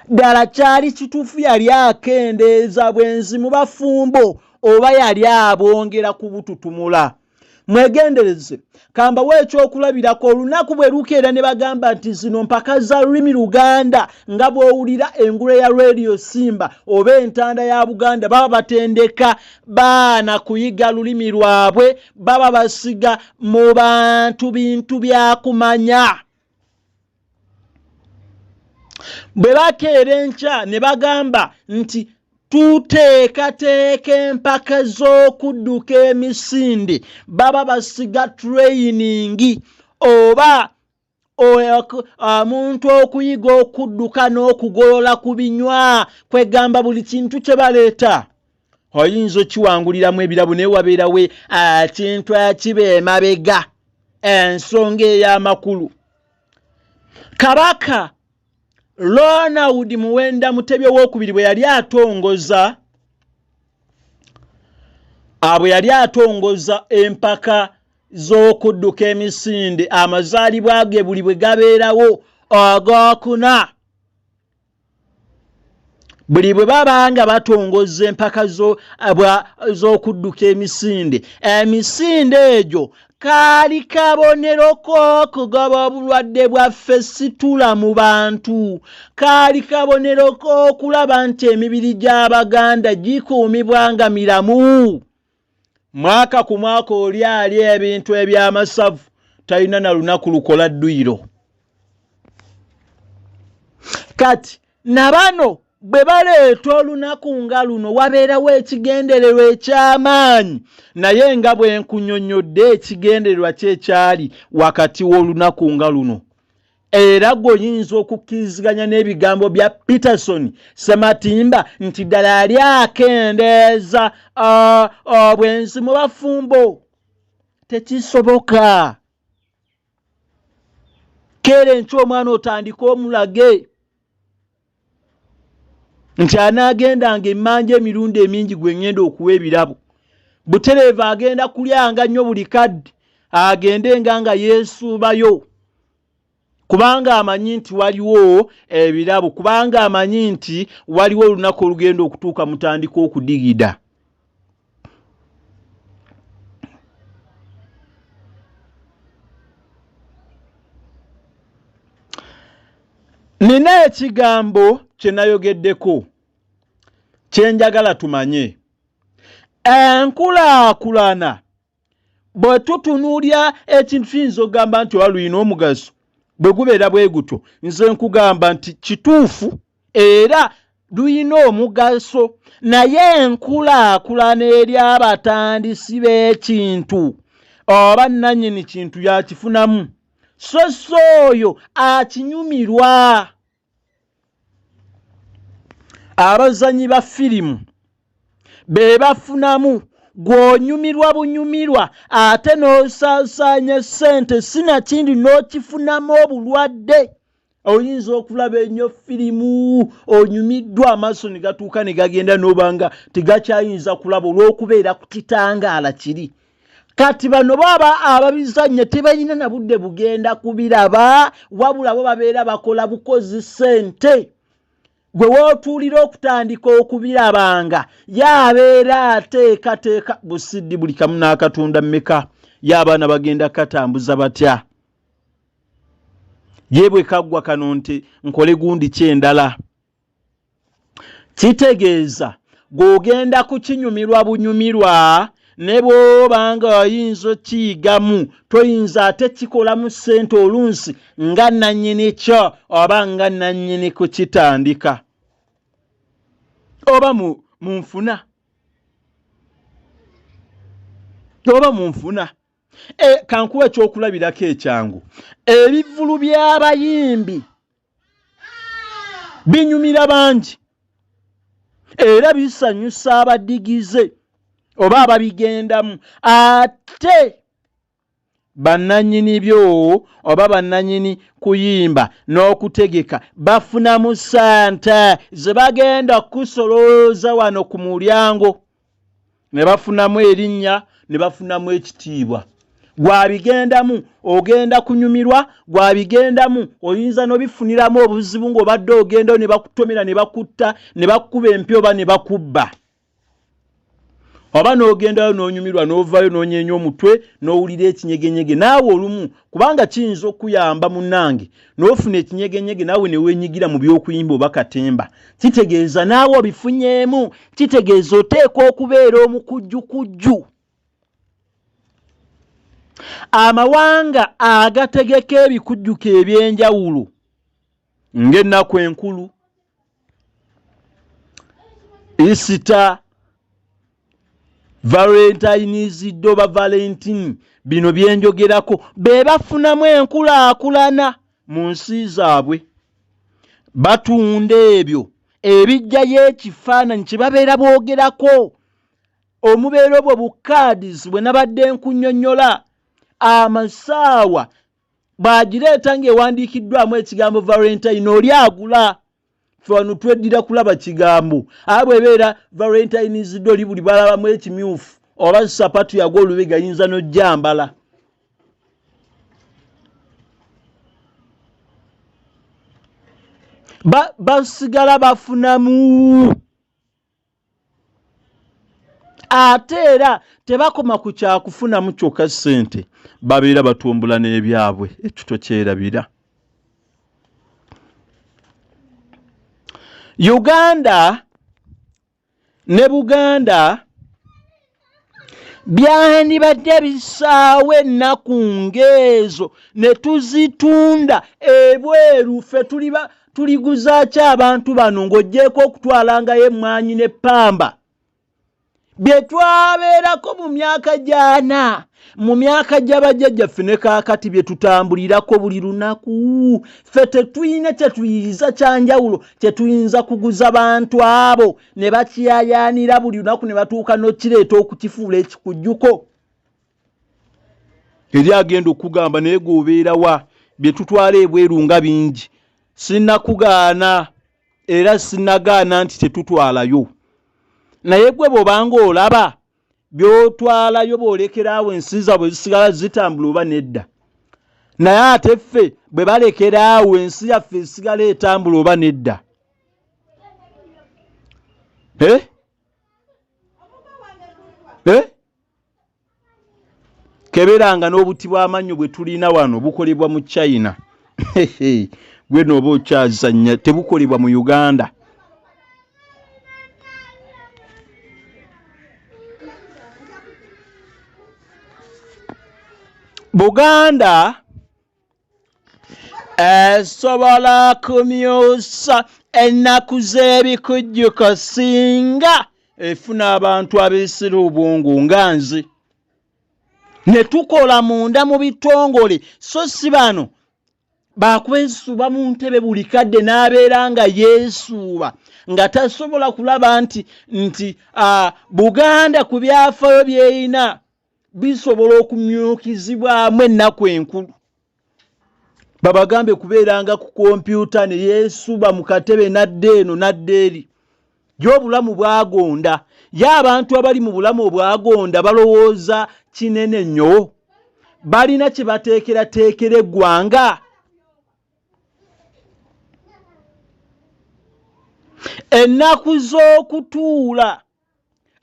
Ddala kyali kituufu yali akendeeza bwenzi mu bafumbo oba yali abongera kubututumula? Mwegendereze, kambawo ekyokulabirako. Olunaku bwe lukeera ne bagamba nti zino mpaka za lulimi Luganda, nga bw'owulira engule ya Radio Simba oba entanda ya Buganda, baba batendeka baana kuyiga lulimi lwabwe, baba basiga mu bantu bintu byakumanya. Bwe bakeera enkya ne bagamba nti tuteekateeka empaka z'okudduka emisinde, baba basiga training oba omuntu okuyiga okudduka n'okugolola ku binywa, kwegamba buli kintu kye baleeta oyinza okiwanguliramu ebirabu naye wabeerawe kintu akiba emabega. Ensonga ey'amakulu, Kabaka Ronald Muwenda Mutebi owookubiri bwe yali atongoza abwe yali atongoza empaka z'okudduka emisinde amazaalibwa ge buli bwe gabeerawo ag'okuna. Buli bwe baba nga batongoza empaka z'okudduka emisinde, emisinde egyo kaali kabonero k'okugaba obulwadde bwa fessitula mu bantu, kaali kabonero k'okulaba nti emibiri gy'Abaganda gikuumibwa nga miramu. Mwaka ku mwaka oli ali ebintu eby'amasavu talina na lunaku lukola dduyiro. Kati na bano bwe baleeta olunaku nga luno wabeerawo ekigendererwa eky'amaanyi, naye nga bwe nkunnyonnyodde ekigendererwa kyekyali wakati w'olunaku nga luno. Era gwoyinza okukkiriziganya n'ebigambo bya Peterson Ssematimba nti ddala ali akendeeza obwenzi mu bafumbo. Tekisoboka. Keera enkya omwana otandika omulage nti anaagendanga emmanja emirundi emingi gwe ngenda okuwa ebirabo. Butereeva agenda kulyanga nnyo buli kadde, agende nga yeesuubayo, kubanga amanyi nti waliwo ebirabo, kubanga amanyi nti waliwo olunaku olugenda okutuuka mutandika okudigida. Nina ekigambo kye nayogeddeko kye njagala tumanye. Enkulaakulana bwe tutunuulya ekintu kiyinza okugamba nti waluyina omugaso, bwe gubeera bwe gutyo nze nkugamba nti kituufu era luyina omugaso, naye enkulaakulana eri abatandisi b'ekintu oba nannyini kintu yakifunamu, so oyo akinyumirwa. Abazanyi ba firimu be bafunamu, gw'onyumirwa bunyumirwa ate n'osaasaanya ssente sinakindi n'okifunamu obulwadde. Oyinza okulaba ennyo firimu onyumiddwa amaaso ne gatuuka ne gagenda n'obanga tegakyayinza kulaba olw'okubeera ku kitangaala kiri. Kati bano baba ababizannya tebalina na budde bugenda kubiraba, wabula bo babeera bakola bukozi ssente. Gwe wootuulira okutandika okubirabanga yabeera ateekateeka busiddi buli kamu n'akatunda mmeka, y'abaana bagenda katambuza batya. Ye bwe kaggwa kano nti nkole gundi kyendala. Kitegeeza gw'ogenda kukinyumirwa bunyumirwa, ne bw'oba nga oyinza okiyigamu toyinza ate kikolamu ssente olunsi nga nannyini kyo oba nga nannyini kukitandika oba munfuna. Kankuwa ekyokulabirako ekyangu. Ebivvulu by'abayimbi binyumira bangi era bisanyusa abadigize oba ababigendamu, ate bannannyini byo oba bannannyini kuyimba n'okutegeka bafunamu ssente ze bagenda kusolooza wano ku mulyango, ne bafunamu erinnya, ne bafunamu ekitiibwa. Gwabigendamu ogenda kunyumirwa, gwabigendamu oyinza n'obifuniramu obuzibu ng'obadde ogenda ne bakutomera ne bakutta ne bakuba empya oba ne bakubba. Oba n'ogendayo n'onyumirwa n'ovaayo n'onyeenya omutwe n'owulira ekinyegenyege naawe olumu, kubanga kiyinza okuyamba munnange n'ofuna ekinyegenyege naawe ne weenyigira mu by'okuyimba oba katemba. Kitegeeza naawe obifunyeemu, kitegeeza oteekwa okubeera omukujjukujju. Amawanga agategeka ebikujjuko eby'enjawulo ng'ennaku enkulu, Easter, Valentayini oba Valentini, bino byenjogerako, be bafunamu enkulaakulana mu nsi zaabwe. Batunda ebyo ebijjayo ekifaananyi kye babeera boogerako. Omubeera obwo bukaadisi bwe nabadde nkunnyonnyola, amasaawa bw'agireeta ng'ewandiikiddwamu ekigambo Valentayini oli agula. Ffe wano tweddira kulaba kigambo. Bw'ebeera Valentayini oli buli balabamu ekimyufu oba sapatu yago olubega yinza n'ojjambala. Basigala bafunamu. Ate era tebakoma ku kyakufunamu kyokka ssente, babeera batumbula n'ebyabwe. Ekyo tokyerabira. Uganda ne Buganda byandibadde bisaawe ennaku ng'ezo ne tuzitunda ebweru ffe tuliguzaaki abantu bano ng'oggyeko okutwalangayo emmwanyi n'eppamba bye twabeerako mu myaka gyana, mu myaka gy'abajjajjaffe ne kaakati bye tutambulirako buli lunaku. Ffe tetuyina kye tuyiriza kyanjawulo kye tuyinza kuguza bantu abo ne bakiyaayaanira buli lunaku ne batuuka n'okireeta okukifuula ekikujjuko. Eri agenda okugamba naye g'obeera wa? Bye tutwala ebweru nga bingi. Sinnakugaana era sinnagaana nti tetutwalayo. Naye gwe bw'obanga olaba by'otwalayo bw'olekeraawo ensi zaabwe zisigala zitambula oba nedda. Naye ate ffe bwe balekeraawo ensi yaffe esigala etambula oba nedda. Keberanga n'obuti bw'amannyo bwe tulina wano bukolebwa mu China. Gwe n'oba okyazannya, tebukolebwa mu Uganda. Buganda esobola kumyusa ennaku z'ebikujjuko singa efuna abantu abeesera obwongo nga nze. Ne tukola munda mu bitongole, so si bano bakwesuuba mu ntebe buli kadde n'abeera nga yeesuuba nga tasobola kulaba nti Buganda ku byafaayo by'erina bisobola okumyukizibwamu ennaku enkulu. Babagambe kubeeranga ku kompyuta ne yeesuuba mu katebe nadda eno nadda eri. Gy'obulamu bwagonda. Ye abantu abali mu bulamu obwagonda balowooza kinene nnyo. Balina kye bateekerateekera eggwanga. Ennaku z'okutuula.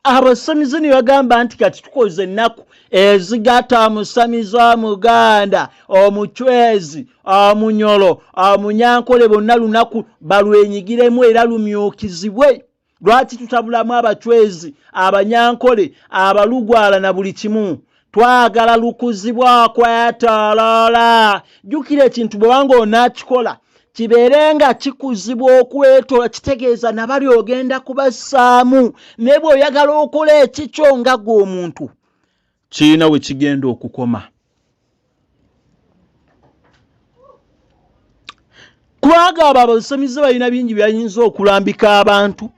Abasamize ne bagamba nti kati tukoze ennaku ezigata Musamiza Muganda, Omuchwezi, Omunyolo, Omunyankole bonna lunaku balwenyigiremu era lumyukizibwe. Lwaki tutabulamu Abachwezi, Abanyankole, Abalugwala na buli kimu? Twagala lukuzibwa kwetoloola. Jjukira ekintu bw'obanga onaakikola kibeerenga kikuzibwa okwetoola, kitegeeza nabali ogenda kubassaamu. Naye bw'oyagala okola ekikyo nga gw'omuntu kirina we kigenda okukoma. Kubanga abo abasamize balina bingi byayinza okulambika abantu,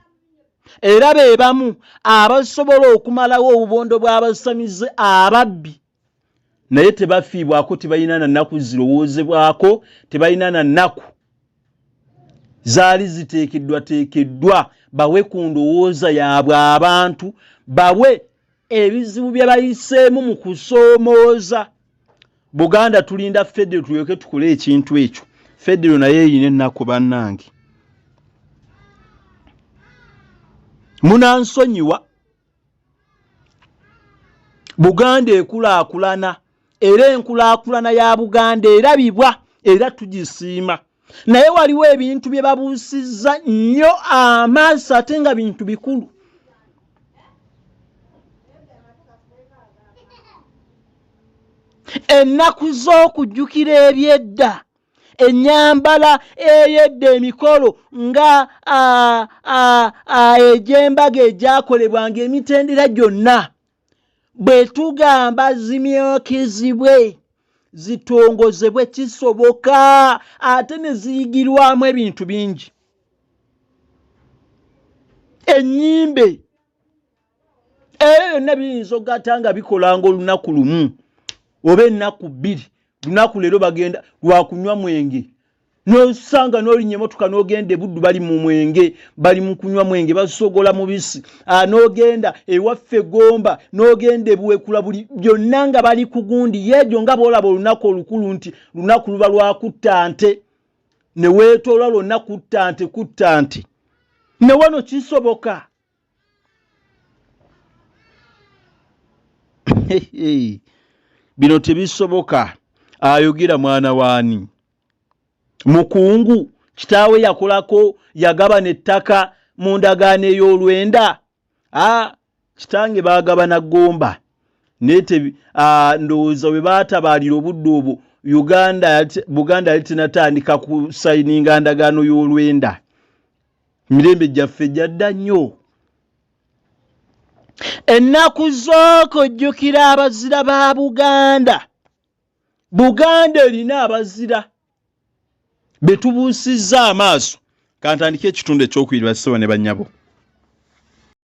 era be bamu abasobola okumalawo obubondo bw'abasamize ababbi. Naye tebafiibwako, tebalina na nnaku zirowoozebwako, tebalina na nnaku zaali ziteekeddwa bawe ku ndowooza yaabwe abantu, bawe ebizibu bye bayiseemu mu kusoomooza. Buganda tulinda Federo tulyoke tukole ekintu ekyo. Federo naye eyina ennaku bannange. Munansonyiwa. Buganda ekulaakulana, era enkulaakulana ya Buganda erabibwa era tugisiima. Naye waliwo ebintu bye babuusizza nnyo amaaso ate nga bintu bikulu. Ennaku z'okujjukira ebyedda, ennyambala eyedda, emikolo nga egy'embaga egyakolebwanga, emitendera gyonna bwe tugamba zimyokizibwe, zitongozebwe kisoboka, ate ne ziyigirwamu ebintu bingi. Ennyimbe ebyo byonna biyinza okugatta nga bikolanga olunaku lumu oba ennaku bbiri. Lunaku leero bagenda lwakunywa mwenge, nosanga n'olinnye emotoka n'ogenda Buddu bali mu mwenge bali mu kunywa mwenge basogola mubisi n'ogenda ewaffe Gomba n'ogenda Buwekula buli byonna nga bali ku gundi yejo nga boolaba olunaku olukulu nti lunaku luba lwa kutta nte ne weetoola lwonna kutta nte ne wano kisoboka bino tebisoboka ayogera mwana waani mukungu kitaawe yakolako yagabana ettaka mu ndagaano ey'olwenda kitange baagabana Gomba nete ndowooza we baatabaalira obudde obwo Buganda yali tenatandika ku sayininga ndagaano y'olwenda mirembe gyaffe gyadda nnyo ennaku z'okujjukira abazira ba Buganda erina abazira betubuusizza amaaso kantandika ekitundu ekyokubiri bassebo ne bannyabo